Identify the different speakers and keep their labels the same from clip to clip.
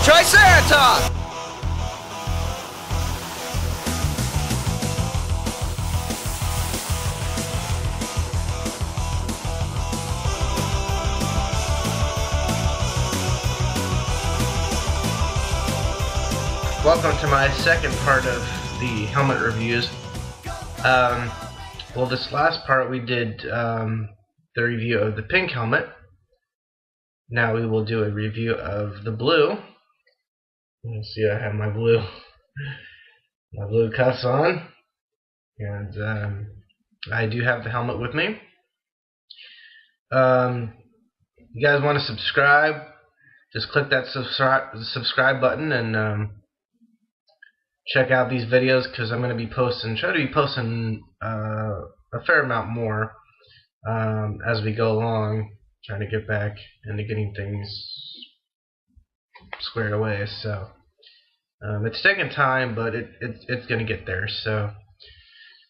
Speaker 1: Triceratops!
Speaker 2: Welcome to my second part of the helmet reviews. Well, this last part we did the review of the pink helmet. Now we will do a review of the blue. You see, I have my blue cuffs on, and I do have the helmet with me. You guys want to subscribe? Just click that subscribe button and check out these videos, because I'm going to be posting, try to be posting a fair amount more as we go along, trying to get back into getting things squared away. So it's taking time, but it's going to get there. So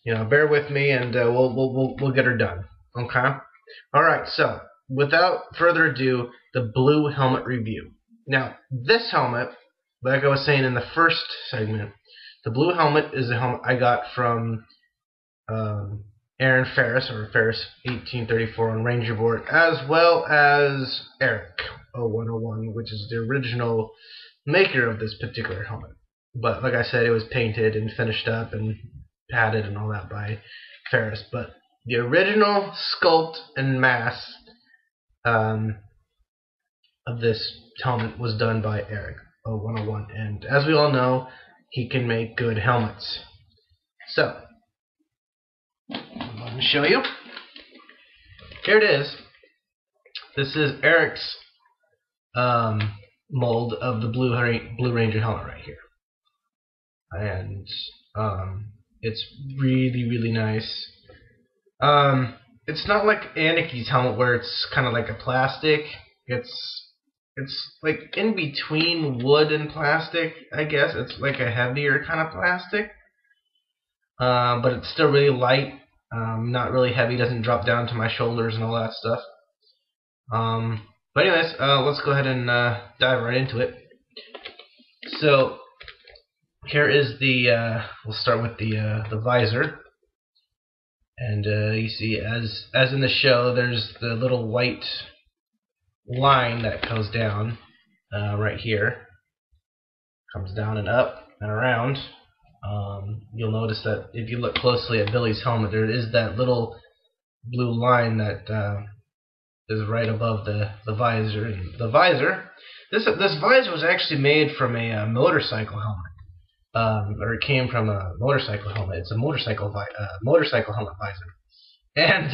Speaker 2: bear with me, and we'll get her done. Okay. All right. So without further ado, the blue helmet review. Now this helmet, like I was saying in the first segment, the blue helmet is a helmet I got from Aaron Ferris, or Ferris 1834 on Ranger Board, as well as Eric 0101, which is the original maker of this particular helmet. But like I said, it was painted and finished up and padded and all that by Ferris. But the original sculpt and mass of this helmet was done by Eric 0101, and as we all know, he can make good helmets. So let me show you. Here it is. This is Eric's mold of the Blue Ranger helmet right here, and it's really nice. It's not like Aniki's helmet where it's kind of like a plastic. It's like in between wood and plastic, I guess. It's like a heavier kind of plastic, but it's still really light, not really heavy, doesn't drop down to my shoulders and all that stuff. But anyways, let's go ahead and dive right into it. So here is the, we'll start with the visor. And you see, as in the show, there's the little white line that goes down right here, comes down and up and around. You'll notice that if you look closely at Billy's helmet, there is that little blue line that is right above the visor. And the visor, this visor was actually made from a motorcycle helmet, or it came from a motorcycle helmet. It's a motorcycle helmet visor, and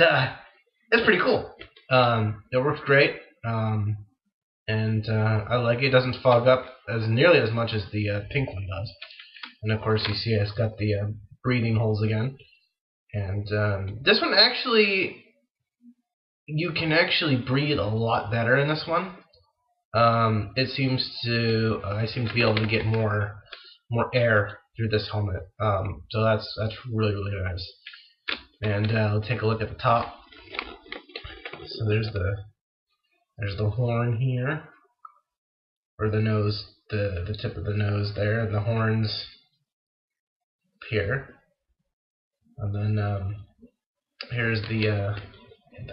Speaker 2: it's pretty cool. It works great. And I like it. It doesn't fog up as nearly as much as the pink one does. And of course, you see it's got the breathing holes again. And this one actually, you can actually breathe a lot better in this one. It seems to, I seem to be able to get more air through this helmet. So that's really nice. And we'll take a look at the top. So there's the horn here, or the nose, the tip of the nose there, and the horns here. And then here's the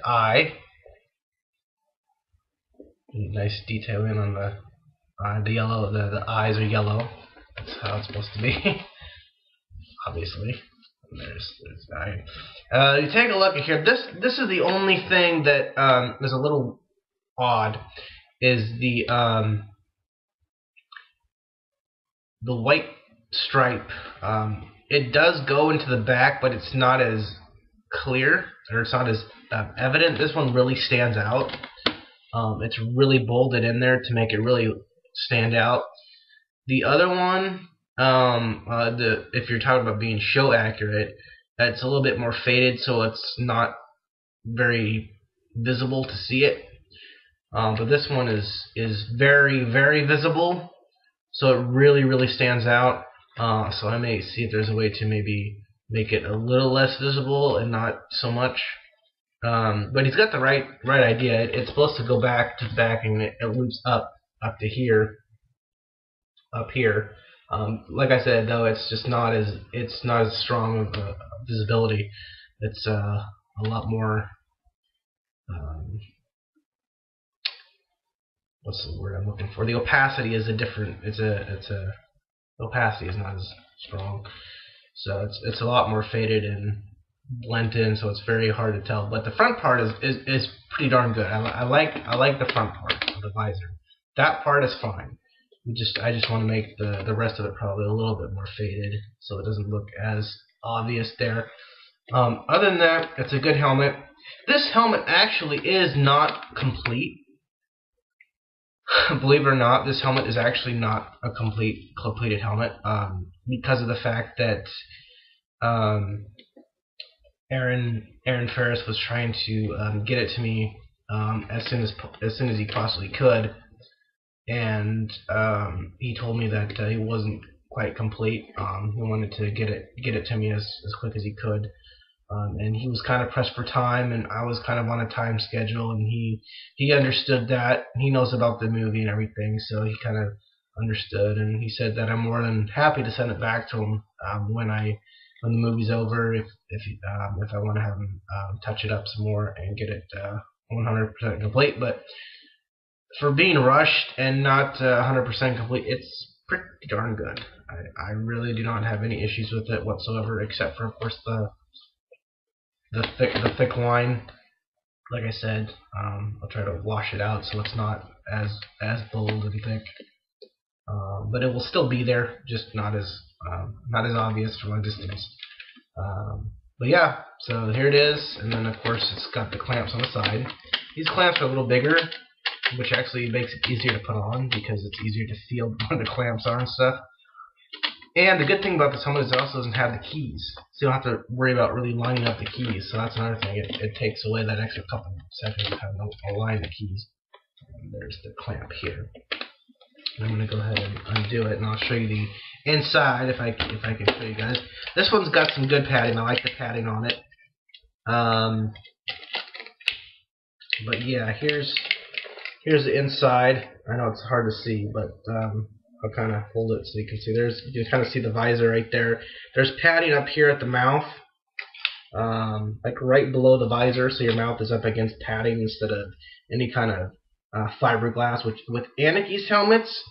Speaker 2: eye. Nice detailing on the eye. The yellow, the eyes are yellow. That's how it's supposed to be, obviously. And there's the eye. You take a look at here. This is the only thing that is a little odd, is the white stripe. It does go into the back, but it's not as clear, or it's not as evident. This one really stands out. It's really bolded in there to make it really stand out. The other one, if you're talking about being show accurate, it's a little bit more faded, so it's not very visible to see it. But this one is very visible, so it really stands out. So I may see if there's a way to maybe make it a little less visible and not so much. But he's got the right idea. It's supposed to go back to back, and it loops up to here. up here. Like I said, though, it's not as strong of a visibility. It's a lot more. Um, what's the word I'm looking for? The opacity is a different. The opacity is not as strong, so it's a lot more faded and blend in, so it's very hard to tell. But the front part is pretty darn good. I like the front part of the visor. That part is fine. I just want to make the rest of it probably a little bit more faded, so it doesn't look as obvious there. Other than that, it's a good helmet. This helmet actually is not complete. Believe it or not, this helmet is actually not a completed helmet, because of the fact that Aaron Ferris was trying to get it to me as soon as he possibly could, and he told me that he wasn't quite complete. He wanted to get it to me as quick as he could. And he was kind of pressed for time, and I was kind of on a time schedule, and he understood that. He knows about the movie and everything, so he kind of understood, and he said that I'm more than happy to send it back to him when the movie's over, if I want to have him touch it up some more and get it 100% complete. But for being rushed and not 100% complete, it's pretty darn good. I really do not have any issues with it whatsoever, except for, of course, the thick line. Like I said, I'll try to wash it out so it's not as bold and thick, but it will still be there, just not as obvious from a distance. But yeah, so here it is, and then of course it's got the clamps on the side. These clamps are a little bigger, which actually makes it easier to put on because it's easier to feel where the clamps are and stuff. And the good thing about this helmet is it also doesn't have the keys, so you don't have to worry about really lining up the keys. So that's another thing. It takes away that extra couple seconds of having to align the keys. And there's the clamp here. And I'm going to go ahead and undo it, and I'll show you the inside if I can show you guys. This one's got some good padding. I like the padding on it. But yeah, here's the inside. I know it's hard to see, but I'll kind of hold it so you can see. You can kind of see the visor right there. There's padding up here at the mouth, like right below the visor, so your mouth is up against padding instead of any kind of fiberglass. Which with Anaki's helmets,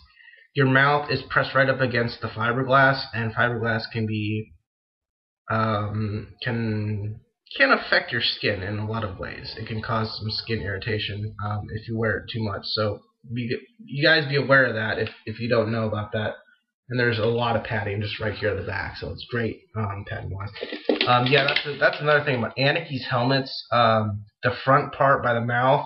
Speaker 2: your mouth is pressed right up against the fiberglass, and fiberglass can be can affect your skin in a lot of ways. It can cause some skin irritation if you wear it too much. So you guys be aware of that if you don't know about that. And there's a lot of padding just right here at the back, so it's great padding wise. Yeah, that's another thing about Anaki's helmets. The front part by the mouth,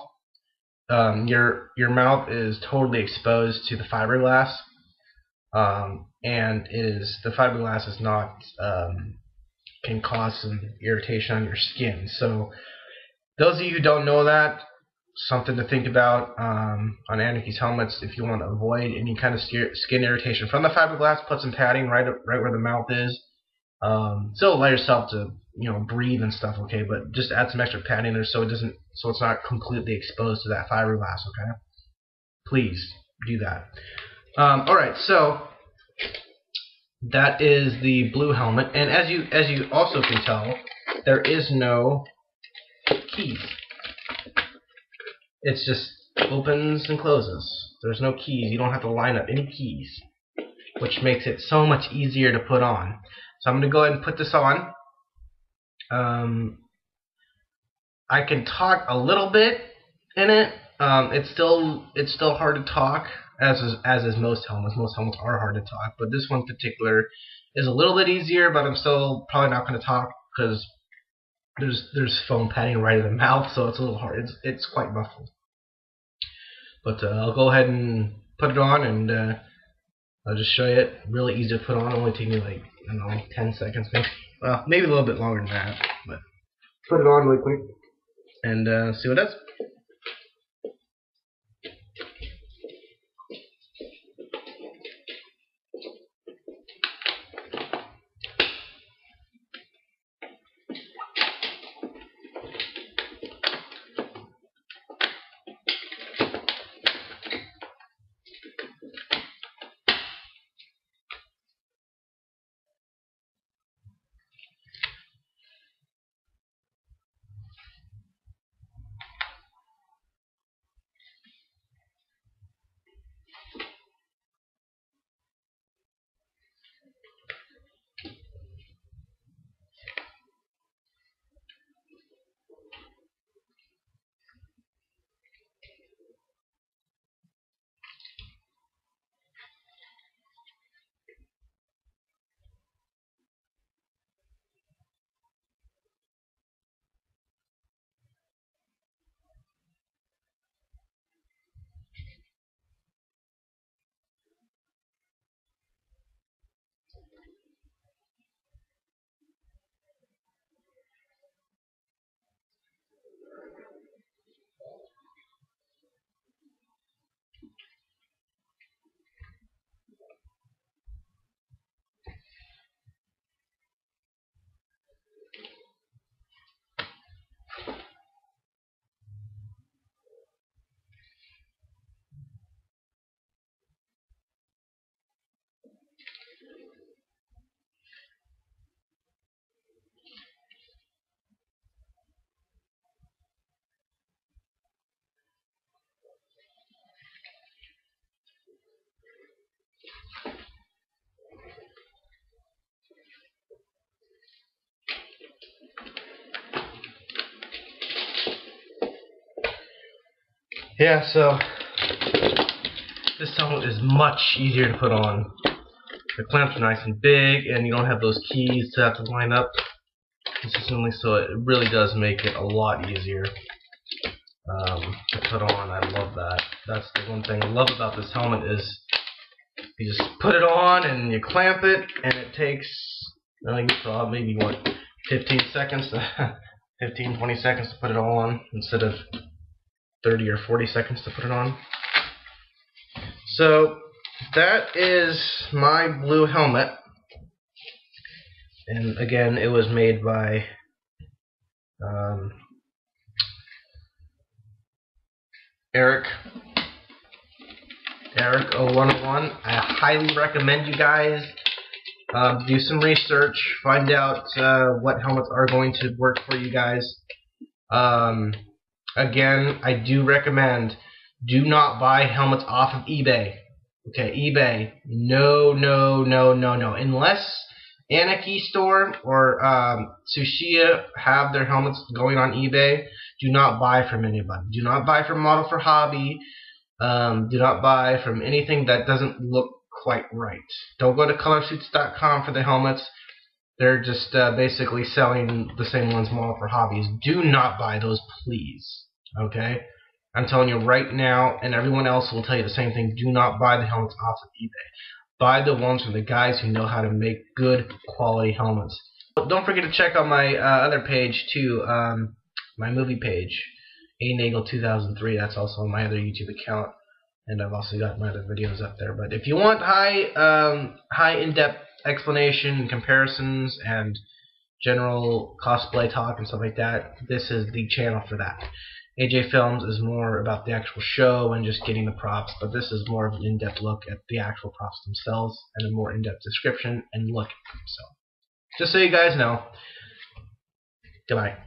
Speaker 2: your mouth is totally exposed to the fiberglass, and the fiberglass is not can cause some irritation on your skin. So those of you who don't know that, something to think about on Anaki's helmets. If you want to avoid any kind of skin irritation from the fiberglass, put some padding right where the mouth is. Still allow yourself to breathe and stuff, okay, but just add some extra padding there so it's not completely exposed to that fiberglass, okay? Please do that. All right, so that is the blue helmet, and as you also can tell, there is no keys. It's just opens and closes. There's no keys. You don't have to line up any keys, which makes it so much easier to put on. So I'm going to go ahead and put this on. I can talk a little bit in it. It's still hard to talk, as is most helmets. Most helmets are hard to talk, but this one in particular is a little bit easier. But I'm still probably not going to talk because there's foam padding right in the mouth, so it's a little hard. It's quite muffled. But I'll go ahead and put it on, and I'll just show you it. Really easy to put on. It'll only take me like, I don't know, 10 seconds maybe. Well, maybe a little bit longer than that. But put it on really quick and see what it does. Yeah, so this helmet is much easier to put on. The clamps are nice and big, and you don't have those keys to have to line up consistently, so it really does make it a lot easier to put on. I love that. That's the one thing I love about this helmet is you just put it on and you clamp it, and it takes maybe what 15 seconds, 20 seconds to put it all on instead of 30 or 40 seconds to put it on. So that is my blue helmet, and again, it was made by Eric 0101. I highly recommend you guys do some research, find out what helmets are going to work for you guys. Again, I do recommend, do not buy helmets off of eBay. Okay, eBay, no, unless Anarchy Store or Tsushia have their helmets going on eBay. Do not buy from anybody. Do not buy from Model for Hobby. Do not buy from anything that doesn't look quite right. Don't go to colorsuits.com for the helmets. They're just basically selling the same ones Model for Hobbies. Do not buy those, please. Okay? I'm telling you right now, and everyone else will tell you the same thing. Do not buy the helmets off of eBay. Buy the ones from the guys who know how to make good quality helmets. Don't forget to check out my other page too, my movie page, Anagel2003. That's also on my other YouTube account, and I've also got my other videos up there. But if you want high in-depth explanation and comparisons and general cosplay talk and stuff like that, this is the channel for that. AJ Films is more about the actual show and just getting the props, but this is more of an in-depth look at the actual props themselves and a more in-depth description and look at them. So, just so you guys know, goodbye.